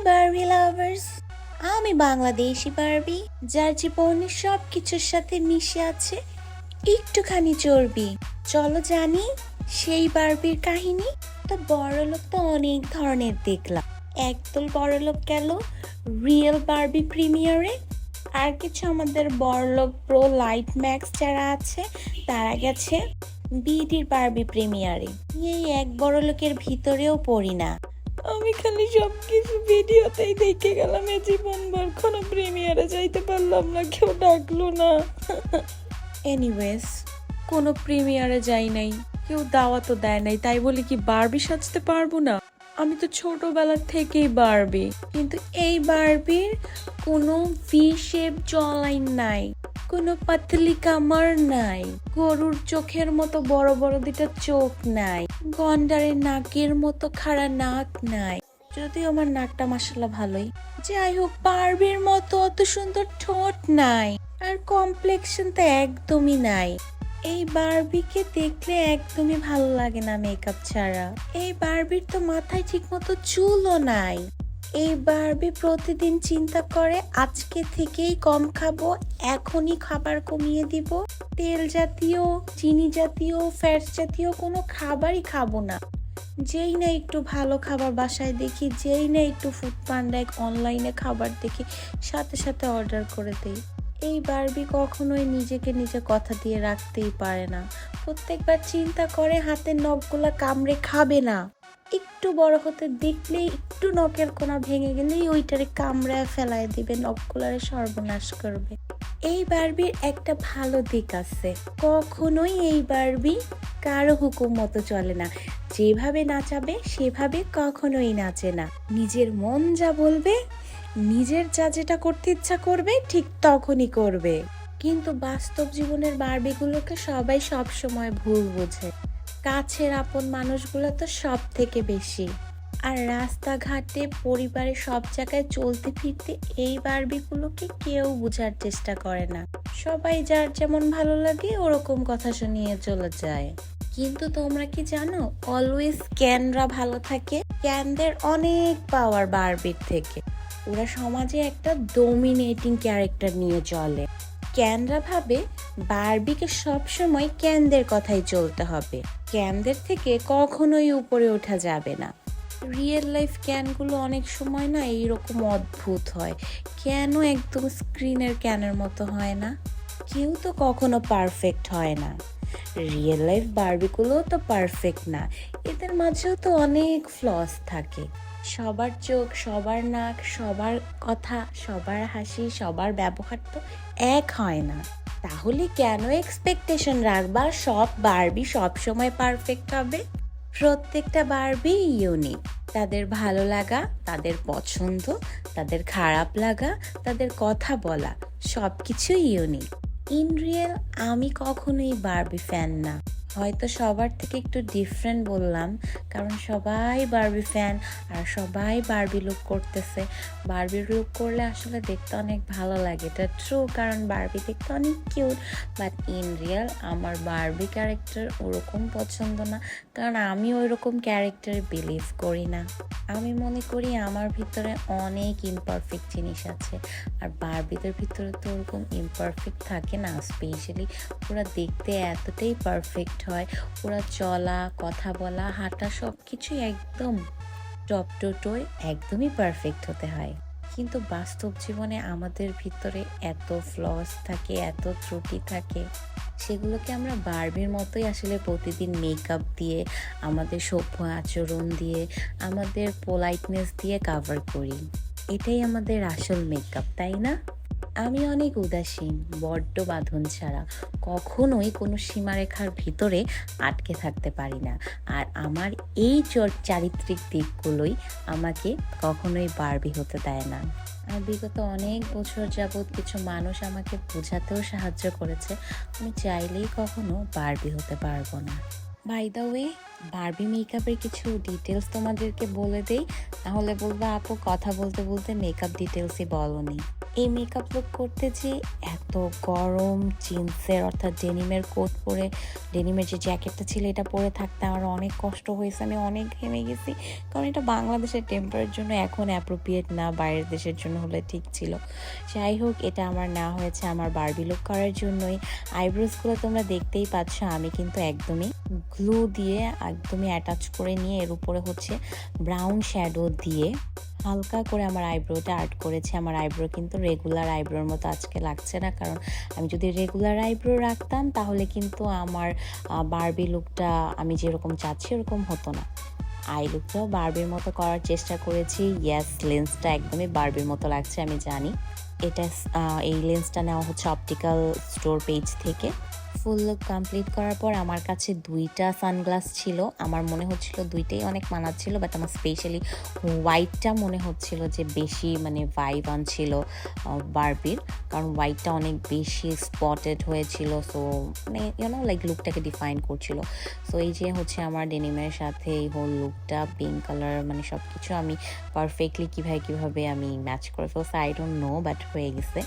Barbie lovers, আমি Bangladeshi Barbie, যার জীবনে সব কিছুর সাথে মিশে আছে একটুখানি চর্বি। চলো জানি সেই বারবির কাহিনী। তো বড়লোক তো অনেক ধরনের দেখলাম, একদল বড়লোক গেল রিয়েল বারবি প্রিমিয়ারে, আর কিছু আমাদের বড়লোক প্রো লাইট ম্যাক্স যারা আছে তারা গেছে বিডির বারবি প্রিমিয়ারে। এই এক বড়লোকের ভিতরেও পড়ি না, আমি খালি সবকিছু ভিডিওতেই দেখে গেলাম, এ জীবনভর কোনো প্রিমিয়ারে যাইতে পারলাম না, কেউ ডাকলো না। এনিওয়েজ, কোনো প্রিমিয়ারে যাই নাই, কেউ দাওয়াতও দেয় নাই, তাই বলি কি বারবি সাজতে পারবো না? আমি তো ছোটবেলা থেকেই বারবি, কিন্তু এই বারবির কোনো ভি শেপ জলাইন নাই, কোনো পাতলি কামার নাই, গরুর চোখের মতো বড় বড় দুটা চোখ নাই, গন্ডারের নাকের মতো খাড়া নাক নাই, যদিও আমার নাকটা মাশাআল্লাহ ভালোই। যাই হোক, বারবির মতো অত সুন্দর ঠোঁট নাই, আর কমপ্লেক্সন তো একদমই নাই। এই বারবিকে দেখলে একদমই ভালো লাগে না মেকআপ ছাড়া। এই বারবির তো মাথায় ঠিক মতো চুলও নাই। এই বারবি প্রতিদিন চিন্তা করে আজকে থেকেই কম খাবো, এখনই খাবার কমিয়ে দিব, তেল জাতীয়, চিনি জাতীয়, ফ্যাট জাতীয় কোনো খাবারই খাবো না। যেই না একটু ভালো খাবার বাসায় দেখি, যেই না একটু ফুড পান্ডায় অনলাইনে খাবার দেখি, সাথে সাথে অর্ডার করে দেই। এই বারবি কখনোই নিজেকে নিজে কথা দিয়ে রাখতেই পারে না। প্রত্যেকবার চিন্তা করে হাতের নখগুলা কামড়ে খাবে না, একটু বড় হতে দেখলে একটু নখের কোনা ভেঙে গেলেই ওইটারে কামড়ায় ফেলায় দিবে, নখগুলারে সর্বনাশ করবে। এই বারবির একটা ভালো দিক আছে, কখনোই এই বারবি কারো হুকুম মতো চলে না। যেভাবে নাচাবে সেভাবে কখনোই নাচে না, নিজের মন যা বলবে, নিজের যা যেটা করতে ইচ্ছা করবে ঠিক তখনই করবে। কিন্তু বাস্তব জীবনের বারবিগুলোকে সবাই সব সময় ভুল বোঝে। কাছের আপন মানুষগুলো তো সব থেকে বেশি, আর রাস্তাঘাটে পরিবারে সব জায়গায় চলতে ফিরতে এই বারবিগুলোকে কেউ বোঝার চেষ্টা করে না। সবাই যার যেমন ভালো লাগে ওরকম কথা শুনিয়ে চলে যায়। কিন্তু তোমরা কি জানো, অলওয়েজ ক্যানরা ভালো থাকে। ক্যানদের অনেক পাওয়ার বারবির থেকে, ওরা সমাজে একটা ডমিনেটিং ক্যারেক্টার নিয়ে চলে। ক্যানরা ভাবে বারবিকে সবসময় ক্যানদের কথাই চলতে হবে, ক্যানদের থেকে কখনোই উপরে ওঠা যাবে না। রিয়েল লাইফ ক্যানগুলো অনেক সময় না এইরকম অদ্ভুত হয়, কেন একদম স্ক্রিনের ক্যানের মতো হয় না? কেউ তো কখনো পারফেক্ট হয় না। রিয়েল লাইফ বারবিগুলোও তো পারফেক্ট না, এদের মাঝেও তো অনেক ফ্লস থাকে। সবার চোখ, সবার নাক, সবার কথা, সবার হাসি, সবার ব্যবহার তো এক হয় না। তাহলে কেন এক্সপেকটেশন রাখবা সব বারবি সবসময় পারফেক্ট হবে? প্রত্যেকটা বারবি ইউনিক। তাদের ভালো লাগা, তাদের পছন্দ, তাদের খারাপ লাগা, তাদের কথা বলা, সব কিছুই ইউনিক। ইন রিয়েল আমি কখনোই বারবি ফ্যান না। হয়তো সবার থেকে একটু ডিফারেন্ট বললাম, কারণ সবাই বারবি ফ্যান আর সবাই বারবি লুক করতেছে। বারবি লুক করলে আসলে দেখতে অনেক ভালো লাগে, এটা ট্রু, কারণ বারবি দেখতে অনেক কিউট। বাট ইন রিয়েল আমার বারবি ক্যারেক্টার ওরকম পছন্দ না, কারণ আমি ওই রকম ক্যারেক্টারে বিলিভ করি না। আমি মনে করি আমার ভিতরে অনেক ইমপারফেক্ট জিনিস আছে, আর বারবিদের ভিতরে তো ওরকম ইমপারফেক্ট থাকে না। স্পেশালি ওরা দেখতে এতটাই পারফেক্ট হয়, ওরা চলা, কথা বলা, হাঁটা সব কিছুই একদম টপ টু টোয় একদমই পারফেক্ট হতে হয়। কিন্তু বাস্তব জীবনে আমাদের ভিতরে এত ফ্লস থাকে, এত ত্রুটি থাকে, সেগুলোকে আমরা বারবির মতোই আসলে প্রতিদিন মেকআপ দিয়ে, আমাদের সভ্য আচরণ দিয়ে, আমাদের পোলাইটনেস দিয়ে কাভার করি। এটাই আমাদের আসল মেকআপ, তাই না? আমি অনেক উদাসীন, বড্ড বাঁধন ছাড়া, কখনোই কোনো সীমারেখার ভিতরে আটকে থাকতে পারি না। আর আমার এই চারিত্রিক দিকগুলোই আমাকে কখনোই বারবি হতে দেয় না। আর বিগত অনেক বছর যাবৎ কিছু মানুষ আমাকে বোঝাতেও সাহায্য করেছে আমি চাইলেই কখনো বারবি হতে পারবো না। বাই দ্য ওয়ে, বারবি মেকআপের কিছু ডিটেলস তোমাদেরকে বলে দেই, তাহলে বলবা আপু কথা বলতে বলতে মেকআপ ডিটেলসই বলনি। এই মেকআপ লুক করতে যে এত গরম জিন্সের অর্থাৎ ডেনিমের কোট পরে ডেনিমের যে জ্যাকেটটা ছিল এটা পরে থাকতে আমার অনেক কষ্ট হয়েছে, আমি অনেক ঘেমে গেছি, কারণ এটা বাংলাদেশের টেম্পারের জন্য এখন অ্যাপ্রোপ্রিয়েট না, বাইরের দেশের জন্য হলে ঠিক ছিল। যাই হোক, এটা আমার না হয়েছে আমার বারবি লুক করার জন্যই। আইব্রোসগুলো তোমরা দেখতেই পাচ্ছ, আমি কিন্তু একদমই গ্লু দিয়ে একদমই অ্যাটাচ করে নিয়ে এর উপরে হচ্ছে ব্রাউন শ্যাডো দিয়ে হালকা করে আমার আইব্রোটা আর্ট করেছি। আমার আইব্রো কিন্তু রেগুলার আইব্রোর মতো আজকে লাগছে না, কারণ আমি যদি রেগুলার আইব্রো রাখতাম তাহলে কিন্তু আমার বারবি লুকটা আমি যেরকম চাচ্ছি ওরকম হতো না। আই লুকটাও বারবির মতো করার চেষ্টা করেছি। ইয়েস, লেন্সটা একদমই বারবির মতো লাগছে, আমি জানি। এটা এই লেন্সটা নেওয়া হচ্ছে অপটিক্যাল স্টোর পেজ থেকে। ফুল লুক কমপ্লিট করার পর আমার কাছে দুইটা সানগ্লাস ছিল, আমার মনে হচ্ছিল দুইটাই অনেক মানাচ্ছিল, বাট আমার স্পেশালি হোয়াইটটা মনে হচ্ছিল যে বেশি মানে ভাইব আনছিল বারবির, কারণ হোয়াইটটা অনেক বেশি স্পটেড হয়েছিল, সো মানে লাইক লুকটাকে ডিফাইন করছিল। সো এই যে হচ্ছে আমার ডেনিমের সাথে এই হোল লুকটা পিঙ্ক কালার, মানে সব কিছু আমি পারফেক্টলি কীভাবে আমি ম্যাচ করে ফেলছি আই ডোন্ট নো, বাট হয়ে গেছে।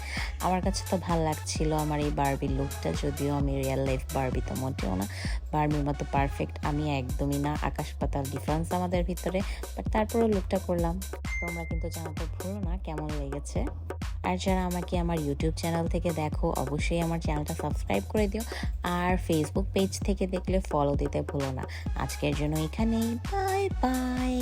আমার কাছে তো ভালো লাগছিল আমার এই বারবির লুকটা, যদিও আমি রিয়েল লাইফ বারবি তো মোটেও না, বারবির মতো পারফেক্ট আমি একদমই না, আকাশ পাতাল ডিফারেন্স আমাদের ভিতরে, বাট তারপরেও লুকটা করলাম। তোমরা কিন্তু জানাতে ভুলো না কেমন লেগেছে। আর যারা আমাকে আমার ইউটিউব চ্যানেল থেকে দেখো অবশ্যই আমার চ্যানেলটা সাবস্ক্রাইব করে দিও, আর ফেসবুক পেজ থেকে দেখলে ফলো দিতে ভুলো না। আজকের জন্য এখানেই, বাই বাই।